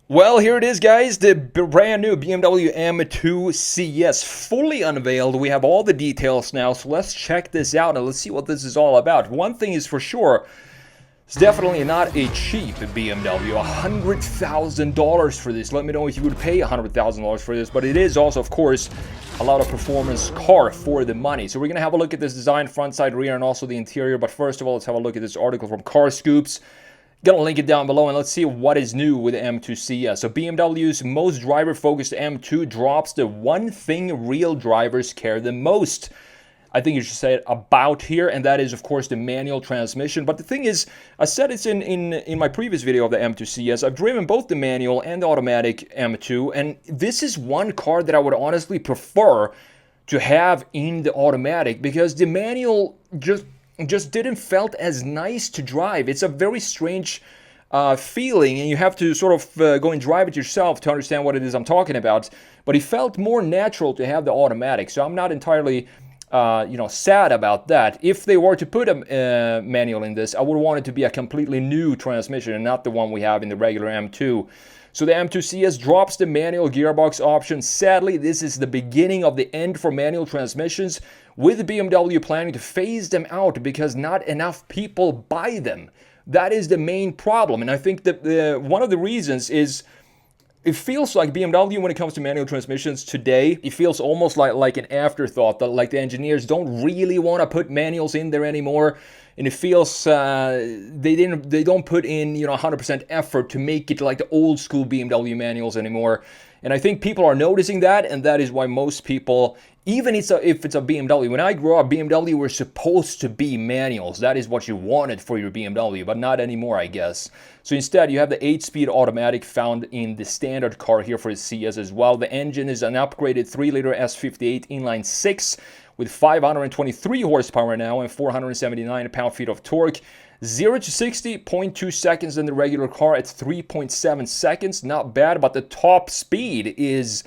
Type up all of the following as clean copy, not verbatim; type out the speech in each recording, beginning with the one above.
Well, here it is, guys. The brand new BMW M2 CS fully unveiled. We have all the details now, so let's check this out and let's see what this is all about. One thing is for sure, it's definitely not a cheap BMW. $100,000 for this. Let me know if you would pay $100,000 for this, but it is also, of course, a lot of performance car for the money. So we're going to have a look at this design, front, side, rear, and also the interior. But first of all, let's have a look at this article from Car Scoops. Gonna link it down below and let's see what is new with the M2 CS. So BMW's most driver-focused M2 drops the one thing real drivers care the most. I think you should say it about here, and that is of course the manual transmission. But the thing is, I said it's in my previous video of the M2 CS. I've driven both the manual and the automatic M2, and this is one car that I would honestly prefer to have in the automatic because the manual just didn't felt as nice to drive. It's a very strange feeling, and you have to sort of go and drive it yourself to understand what it is I'm talking about. But it felt more natural to have the automatic, so I'm not entirely sad about that. If they were to put a manual in this, I would want it to be a completely new transmission and not the one we have in the regular M2. So the M2 CS drops the manual gearbox option. Sadly, this is the beginning of the end for manual transmissions, with BMW planning to phase them out because not enough people buy them. That is the main problem. And I think that one of the reasons is it feels like BMW, when it comes to manual transmissions today, it feels almost like an afterthought, that like the engineers don't really want to put manuals in there anymore, and it feels they don't put in 100% effort to make it like the old school BMW manuals anymore. And I think people are noticing that, and that is why most people, even if it's a BMW, when I grew up, BMW were supposed to be manuals. That is what you wanted for your BMW, but not anymore, I guess. So instead, you have the 8-speed automatic found in the standard car here for the CS as well. The engine is an upgraded 3-liter S58 inline 6 with 523 horsepower now and 479 pound-feet of torque. 0 to 60, 0.2 seconds in the regular car at 3.7 seconds. Not bad, but the top speed is,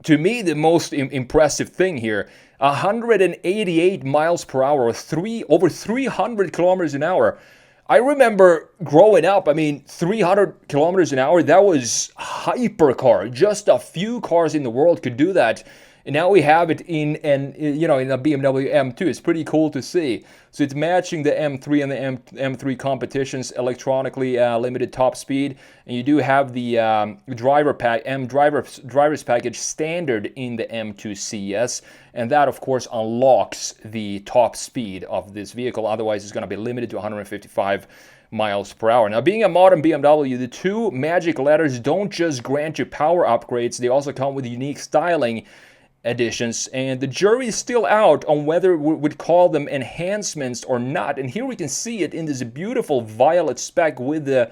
to me, the most impressive thing here. 188 miles per hour, over 300 kilometers an hour. I remember growing up, 300 kilometers an hour, that was hypercar. Just a few cars in the world could do that. And now we have it in a BMW M2. It's pretty cool to see. So it's matching the M3 and the M3 competitions, electronically limited top speed. And you do have the driver's package standard in the M2 CS. And that, of course, unlocks the top speed of this vehicle. Otherwise, it's going to be limited to 155 miles per hour. Now, being a modern BMW, the two magic letters don't just grant you power upgrades. They also come with unique styling additions, and the jury is still out on whether we would call them enhancements or not. And here we can see it in this beautiful violet spec with the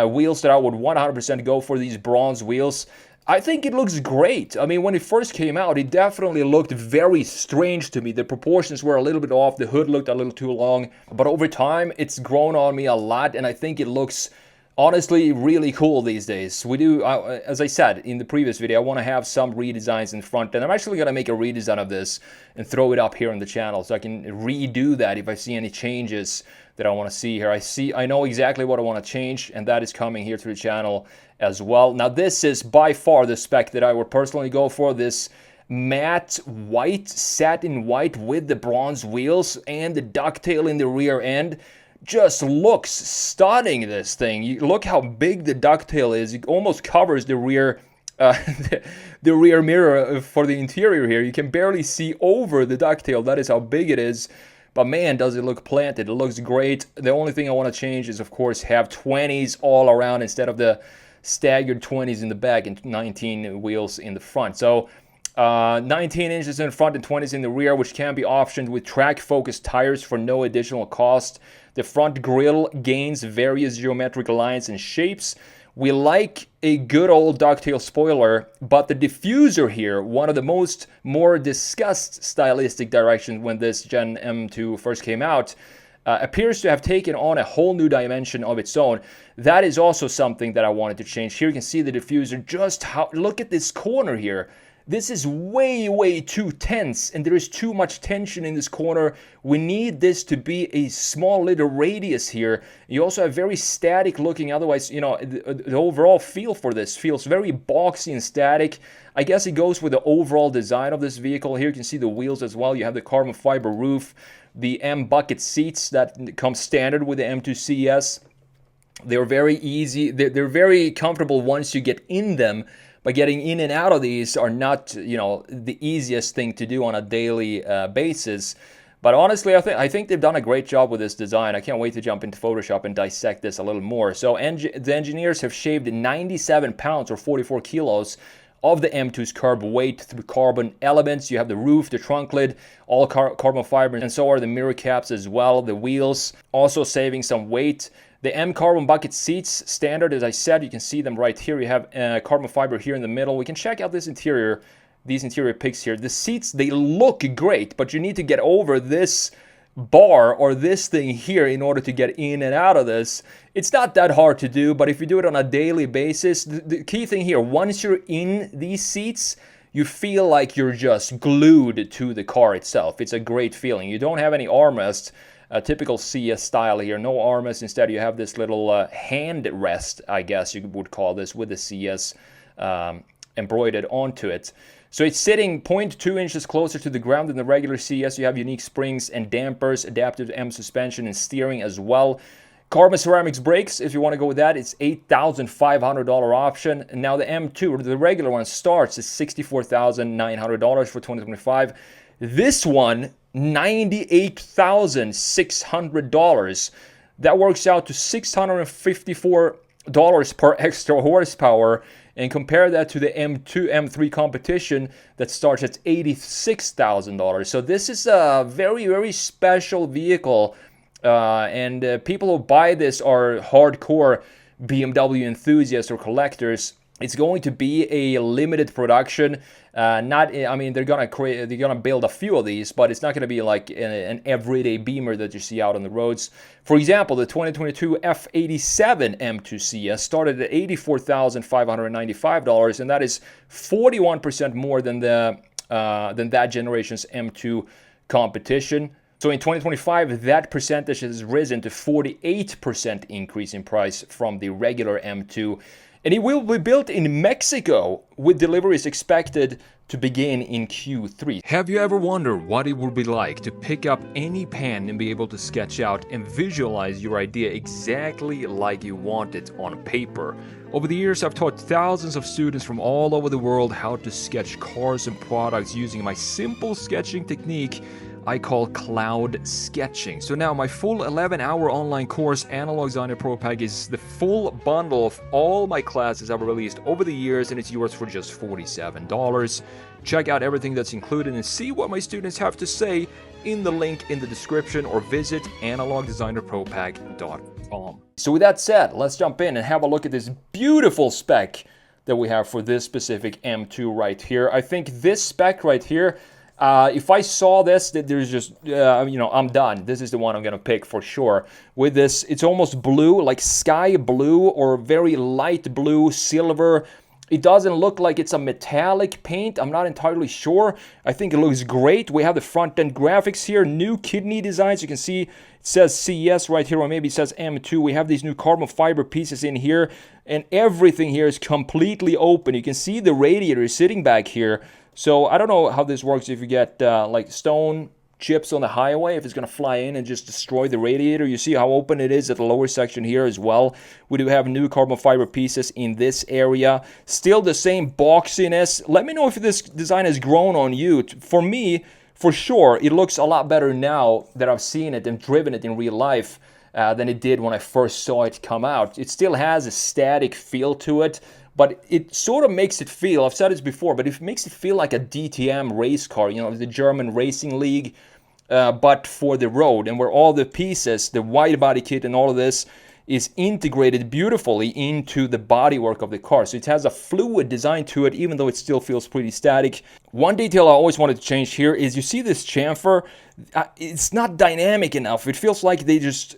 wheels that I would 100% go for, these bronze wheels. I think it looks great. When it first came out, it definitely looked very strange to me. The proportions were a little bit off, the hood looked a little too long, but over time it's grown on me a lot, and I think it looks honestly really cool these days. We do, as I said in the previous video, I want to have some redesigns in front, and I'm actually going to make a redesign of this and throw it up here on the channel so I can redo that if I see any changes that I want to see here. I know exactly what I want to change, and that is coming here to the channel as well. Now, this is by far the spec that I would personally go for, this matte white, satin white with the bronze wheels and the ducktail in the rear end. Just looks stunning, this thing. Look how big the ducktail is. It almost covers the rear the rear mirror for the interior here. You can barely see over the ducktail. That is how big it is. But man, does it look planted. It looks great. The only thing I want to change is, of course, have 20s all around instead of the staggered 20s in the back and 19 wheels in the front. So 19 inches in front and 20s in the rear, which can be optioned with track-focused tires for no additional cost. The front grille gains various geometric lines and shapes. We like a good old ducktail spoiler, but the diffuser here, one of the more discussed stylistic directions when this Gen M2 first came out, appears to have taken on a whole new dimension of its own. That is also something that I wanted to change. Here you can see the diffuser, look at this corner here. This is way too tense, and there is too much tension in this corner. We need this to be a small little radius here. You also have very static looking, otherwise, you know, the overall feel for this feels very boxy and static. I guess it goes with the overall design of this vehicle. Here you can see the wheels as well. You have the carbon fiber roof, the M bucket seats that come standard with the M2 CS. They're very easy. They're very comfortable once you get in them. But getting in and out of these are not, you know, the easiest thing to do on a daily basis. But honestly, I think they've done a great job with this design. I can't wait to jump into Photoshop and dissect this a little more. So the engineers have shaved 97 pounds or 44 kilos of the M2's curb weight through carbon elements. You have the roof, the trunk lid, all carbon fiber, and so are the mirror caps as well, the wheels, also saving some weight. The M carbon bucket seats, standard, as I said, you can see them right here. You have carbon fiber here in the middle. We can check out this interior, these interior pics here. The seats, they look great, but you need to get over this bar or this thing here in order to get in and out of this. It's not that hard to do, but if you do it on a daily basis, the key thing here, once you're in these seats, you feel like you're just glued to the car itself. It's a great feeling. You don't have any armrest. A typical CS style here, no armrest. Instead, you have this little hand rest, I guess you would call this, with the CS embroidered onto it. So it's sitting 0.2 inches closer to the ground than the regular CS. You have unique springs and dampers, adaptive M suspension and steering as well. Carbon ceramics brakes, if you want to go with that, it's $8,500 option. And now the M2, or the regular one, starts at $64,900 for 2025. This one, $98,600. That works out to $654 per extra horsepower. And compare that to the M2, M3 competition that starts at $86,000. So this is a very special vehicle. And people who buy this are hardcore BMW enthusiasts or collectors. It's going to be a limited production. I mean, they're gonna build a few of these, but it's not gonna be like an everyday Beamer that you see out on the roads. For example, the 2022 F87 M2 CS started at $84,595, and that is 41% more than that generation's M2 competition. So in 2025, that percentage has risen to 48% increase in price from the regular M2. And it will be built in Mexico, with deliveries expected to begin in Q3. Have you ever wondered what it would be like to pick up any pen and be able to sketch out and visualize your idea exactly like you want it on paper? Over the years, I've taught thousands of students from all over the world how to sketch cars and products using my simple sketching technique I call cloud sketching. So now my full 11-hour online course, Analog Designer Pro Pack, is the full bundle of all my classes I've released over the years, and it's yours for just $47. Check out everything that's included and see what my students have to say in the link in the description, or visit analogdesignerpropack.com. So with that said, let's jump in and have a look at this beautiful spec that we have for this specific M2 right here. I think this spec right here, if I saw this, that there's just, I'm done. This is the one I'm going to pick for sure. With this, it's almost blue, like sky blue or very light blue, silver. It doesn't look like it's a metallic paint. I'm not entirely sure. I think it looks great. We have the front end graphics here, new kidney designs. You can see it says CS right here, or maybe it says M2. We have these new carbon fiber pieces in here, and everything here is completely open. You can see the radiator sitting back here. So I don't know how this works if you get like stone chips on the highway, if it's going to fly in and just destroy the radiator. You see how open it is at the lower section here as well. We do have new carbon fiber pieces in this area. Still the same boxiness. Let me know if this design has grown on you. For me, for sure, it looks a lot better now that I've seen it and driven it in real life than it did when I first saw it come out. It still has a static feel to it, but it sort of makes it feel, I've said this before, but it makes it feel like a DTM race car, you know, the German Racing League, but for the road, and where all the pieces, the wide body kit and all of this is integrated beautifully into the bodywork of the car. So it has a fluid design to it, even though it still feels pretty static. One detail I always wanted to change here is you see this chamfer, it's not dynamic enough. It feels like they just,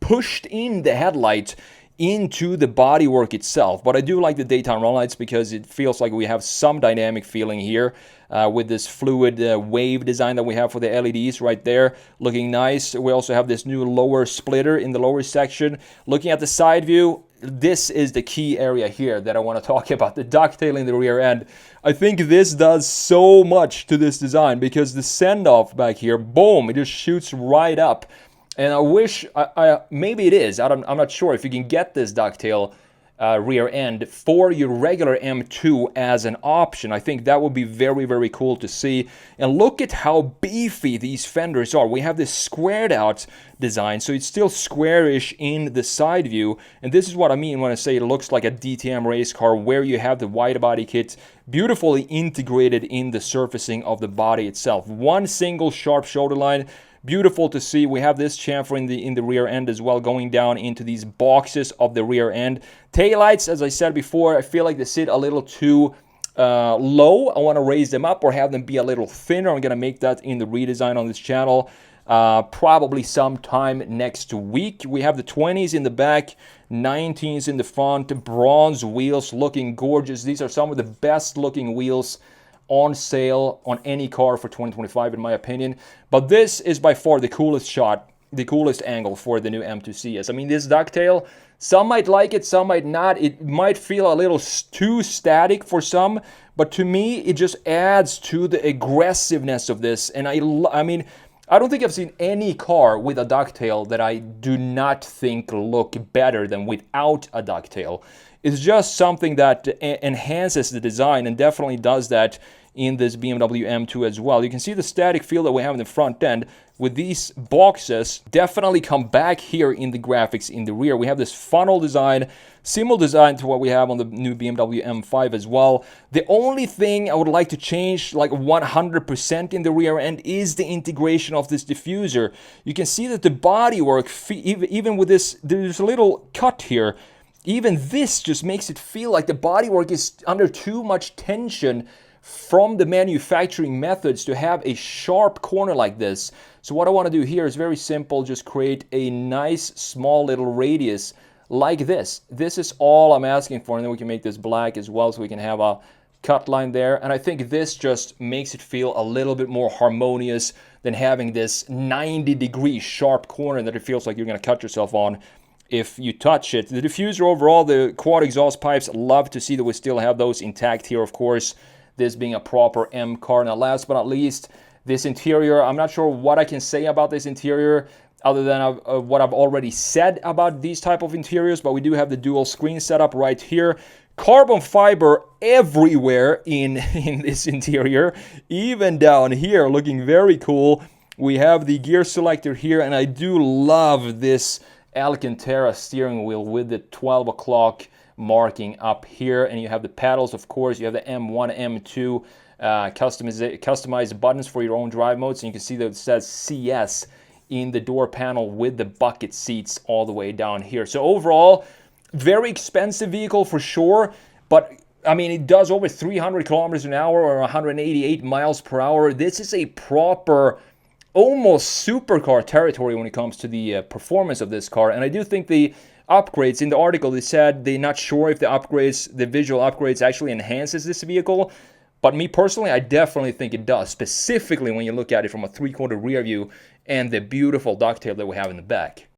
pushed in the headlight into the bodywork itself. But I do like the daytime run lights because it feels like we have some dynamic feeling here with this fluid wave design that we have for the LEDs right there, looking nice. We also have this new lower splitter in the lower section. Looking at the side view, this is the key area here that I want to talk about, the ducktail in the rear end. I think this does so much to this design because the send-off back here, boom, it just shoots right up. And I wish, maybe it is, I'm not sure if you can get this ducktail rear end for your regular M2 as an option. I think that would be very, very cool to see. And look at how beefy these fenders are. We have this squared out design, so it's still squarish in the side view. And this is what I mean when I say it looks like a DTM race car, where you have the wide body kit beautifully integrated in the surfacing of the body itself. One single sharp shoulder line. Beautiful to see. We have this chamfer in the rear end as well, going down into these boxes of the rear end. Taillights, as I said before, I feel like they sit a little too low. I want to raise them up or have them be a little thinner. I'm going to make that in the redesign on this channel probably sometime next week. We have the 20s in the back, 19s in the front, bronze wheels looking gorgeous. These are some of the best looking wheels on sale on any car for 2025 in my opinion. But this is by far the coolest shot, the coolest angle for the new M2 CS. I mean, this ducktail, some might like it, some might not. It might feel a little too static for some, but to me it just adds to the aggressiveness of this. And I mean, I don't think I've seen any car with a ducktail that I do not think look better than without a ducktail. It's just something that enhances the design and definitely does that in this BMW M2 as well. You can see the static feel that we have in the front end with these boxes definitely come back here in the graphics in the rear. We have this funnel design, similar design to what we have on the new BMW M5 as well. The only thing I would like to change like 100% in the rear end is the integration of this diffuser. You can see that the bodywork, even with this, there's a little cut here. Even this just makes it feel like the bodywork is under too much tension from the manufacturing methods to have a sharp corner like this. So what I want to do here is very simple, just create a nice small little radius like this. This is all I'm asking for, and then we can make this black as well so we can have a cut line there. And I think this just makes it feel a little bit more harmonious than having this 90-degree sharp corner that it feels like you're going to cut yourself on if you touch it. The diffuser overall, the quad exhaust pipes, love to see that we still have those intact here, of course, this being a proper M car. Now last but not least, this interior, I'm not sure what I can say about this interior other than what I've already said about these type of interiors, but we do have the dual screen setup right here. Carbon fiber everywhere in this interior, even down here, looking very cool. We have the gear selector here, and I do love this Alcantara steering wheel with the 12 o'clock marking up here, and you have the paddles, of course. You have the M1, M2 customized buttons for your own drive modes, and you can see that it says CS in the door panel with the bucket seats all the way down here. So overall, very expensive vehicle for sure, but I mean, it does over 300 kilometers an hour or 188 miles per hour. This is a proper, almost supercar territory when it comes to the performance of this car. And I do think the upgrades, in the article they said they're not sure if the upgrades, the visual upgrades actually enhances this vehicle. But me personally, I definitely think it does, specifically when you look at it from a 3/4 rear view and the beautiful ducktail that we have in the back.